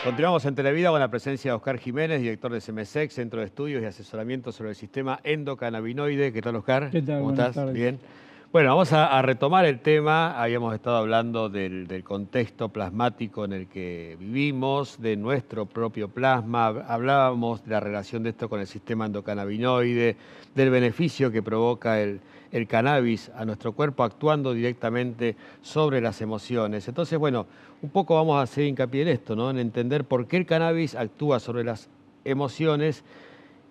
Continuamos en Televida con la presencia de Oscar Jiménez, director de CEMESEC, Centro de Estudios y Asesoramiento sobre el Sistema Endocannabinoide. ¿Qué tal, Oscar? ¿Qué tal? ¿Cómo Buenas estás? tardes. Bien. Bueno, vamos a retomar el tema. Habíamos estado hablando del contexto plasmático en el que vivimos, de nuestro propio plasma. Hablábamos de la relación de esto con el sistema endocannabinoide, del beneficio que provoca el cannabis a nuestro cuerpo actuando directamente sobre las emociones. Entonces, bueno, un poco vamos a hacer hincapié en esto, ¿no? En entender por qué el cannabis actúa sobre las emociones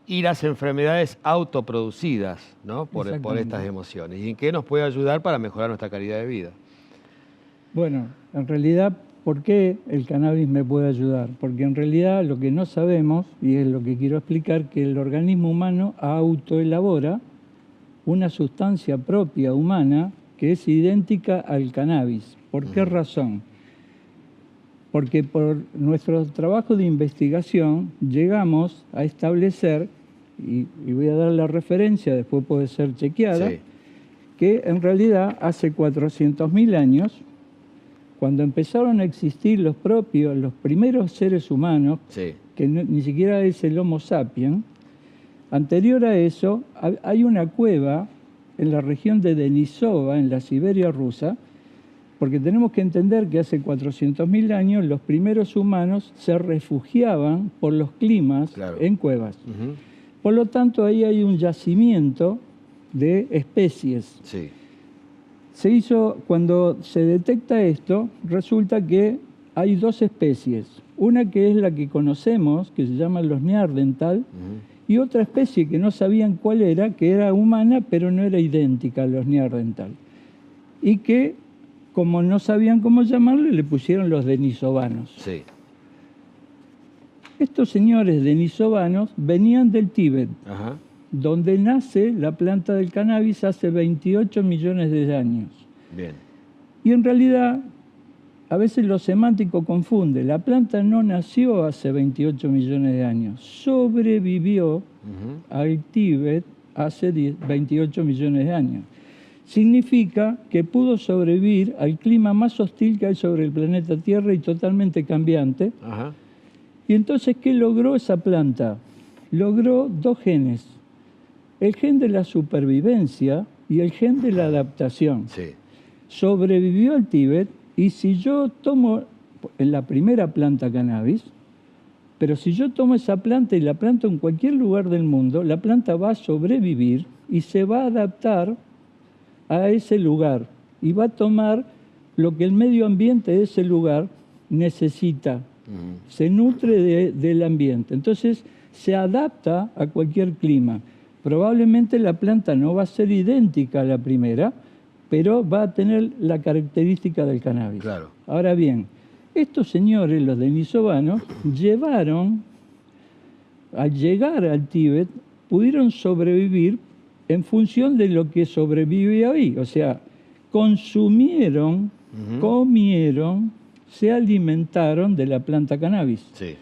y las enfermedades autoproducidas, ¿no? por estas emociones. ¿Y en qué nos puede ayudar para mejorar nuestra calidad de vida? Bueno, en realidad, ¿por qué el cannabis me puede ayudar? Porque en realidad lo que no sabemos, y es lo que quiero explicar, que el organismo humano autoelabora una sustancia propia humana que es idéntica al cannabis. ¿Por qué razón? Porque por nuestro trabajo de investigación llegamos a establecer, y voy a dar la referencia, después puede ser chequeada, sí, que en realidad hace 400.000 años, cuando empezaron a existir los primeros seres humanos, sí, que ni siquiera es el Homo sapiens, anterior a eso hay una cueva en la región de Denisova, en la Siberia rusa, porque tenemos que entender que hace 400.000 años los primeros humanos se refugiaban por los climas, claro, en cuevas. Por lo tanto, ahí hay un yacimiento de especies. Sí. Cuando se detecta esto, resulta que hay dos especies. Una que es la que conocemos, que se llama los Neandertal, y otra especie que no sabían cuál era, que era humana, pero no era idéntica a los Neandertal. Y que, como no sabían cómo llamarle, le pusieron los denisovanos. Sí. Estos señores denisovanos venían del Tíbet, ajá, donde nace la planta del cannabis hace 28 millones de años. Bien. Y en realidad, a veces lo semántico confunde. La planta no nació hace 28 millones de años, sobrevivió al Tíbet hace 28 millones de años. Significa que pudo sobrevivir al clima más hostil que hay sobre el planeta Tierra y totalmente cambiante. Ajá. Y entonces, ¿qué logró esa planta? Logró dos genes. El gen de la supervivencia y el gen de la adaptación. Sí. Sobrevivió al Tíbet, y si yo tomo en la primera planta cannabis, pero si yo tomo esa planta y la planto en cualquier lugar del mundo, la planta va a sobrevivir y se va a adaptar a ese lugar y va a tomar lo que el medio ambiente de ese lugar necesita. Se nutre del ambiente. Entonces, se adapta a cualquier clima. Probablemente la planta no va a ser idéntica a la primera, pero va a tener la característica del cannabis. Claro. Ahora bien, estos señores, los denisovanos, al llegar al Tíbet, pudieron sobrevivir en función de lo que sobrevive hoy. O sea, consumieron, comieron, se alimentaron de la planta cannabis. Sí.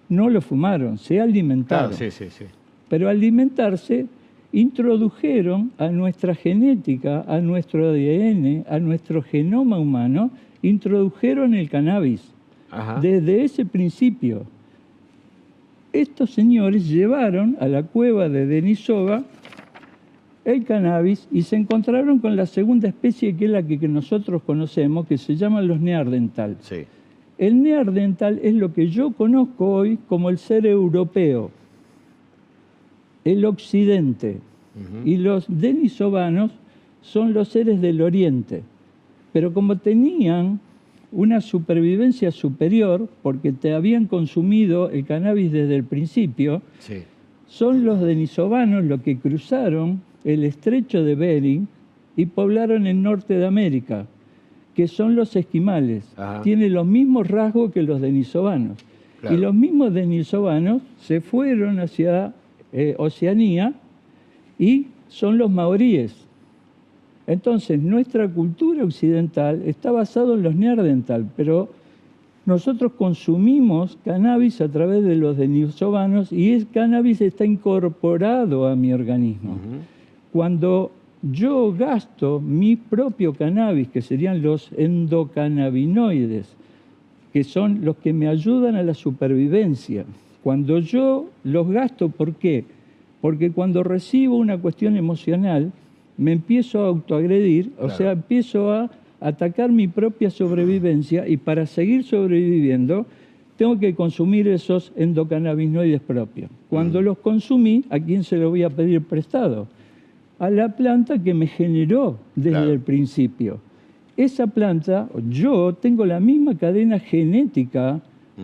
No lo fumaron, se alimentaron. Claro, sí. Pero al alimentarse, introdujeron a nuestra genética, a nuestro ADN, a nuestro genoma humano, introdujeron el cannabis. Ajá. Desde ese principio. Estos señores llevaron a la cueva de Denisova el cannabis y se encontraron con la segunda especie, que es la que nosotros conocemos, que se llama los Neandertal. Sí. El Neandertal es lo que yo conozco hoy como el ser europeo, el occidente. Y los denisovanos son los seres del oriente. Pero como tenían una supervivencia superior, porque te habían consumido el cannabis desde el principio, sí, son los denisovanos los que cruzaron el estrecho de Bering y poblaron el norte de América, que son los esquimales. Ajá. Tienen los mismos rasgos que los denisovanos. Claro. Y los mismos denisovanos se fueron hacia Oceanía y son los maoríes. Entonces, nuestra cultura occidental está basada en los Neandertal, pero nosotros consumimos cannabis a través de los denisovanos y el cannabis está incorporado a mi organismo. Cuando yo gasto mi propio cannabis, que serían los endocannabinoides, que son los que me ayudan a la supervivencia. Cuando yo los gasto, ¿por qué? Porque cuando recibo una cuestión emocional, me empiezo a autoagredir, o sea, empiezo a atacar mi propia sobrevivencia, y para seguir sobreviviendo tengo que consumir esos endocannabinoides propios. Cuando los consumí, ¿a quién se lo voy a pedir prestado? A la planta que me generó desde el principio. Esa planta, yo tengo la misma cadena genética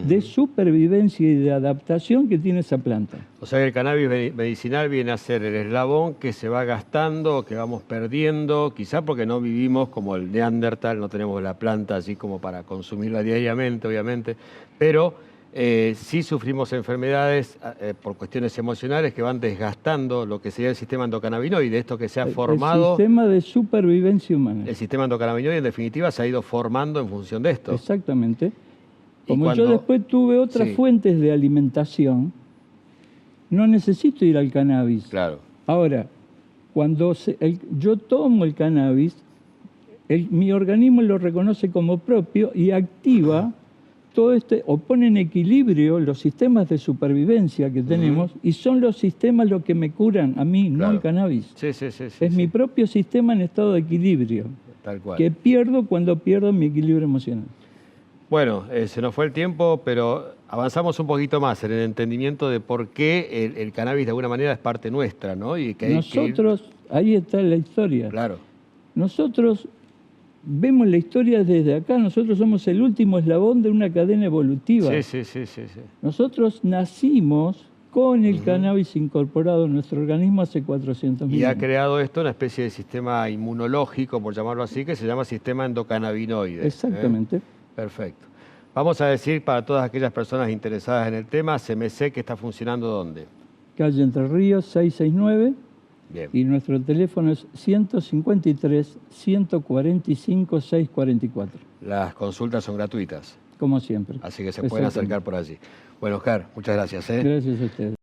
de supervivencia y de adaptación que tiene esa planta. O sea que el cannabis medicinal viene a ser el eslabón que se va gastando, que vamos perdiendo, quizá porque no vivimos como el Neandertal, no tenemos la planta así como para consumirla diariamente, obviamente, pero sí sufrimos enfermedades por cuestiones emocionales que van desgastando lo que sería el sistema endocannabinoide, esto que se ha formado. El sistema de supervivencia humana. El sistema endocannabinoide, en definitiva, se ha ido formando en función de esto. Exactamente. Como yo después tuve otras fuentes de alimentación, no necesito ir al cannabis. Claro. Ahora, cuando yo tomo el cannabis, mi organismo lo reconoce como propio y activa todo o pone en equilibrio los sistemas de supervivencia que tenemos, y son los sistemas los que me curan a mí, no el cannabis. Sí. Es mi propio sistema en estado de equilibrio, tal cual, que pierdo cuando pierdo mi equilibrio emocional. Bueno, se nos fue el tiempo, pero avanzamos un poquito más en el entendimiento de por qué el cannabis de alguna manera es parte nuestra, ¿no? Y que nosotros, ahí está la historia. Claro. Nosotros vemos la historia desde acá, nosotros somos el último eslabón de una cadena evolutiva. Sí. Nosotros nacimos con el cannabis incorporado en nuestro organismo hace 400.000 años. Y ha creado esto una especie de sistema inmunológico, por llamarlo así, que se llama sistema endocannabinoide. Exactamente. Perfecto. Vamos a decir para todas aquellas personas interesadas en el tema, CMC, que está funcionando ¿dónde? Calle Entre Ríos, 669. Bien. Y nuestro teléfono es 153-145-644. Las consultas son gratuitas. Como siempre. Así que se pueden acercar por allí. Bueno, Oscar, muchas gracias. Gracias a ustedes.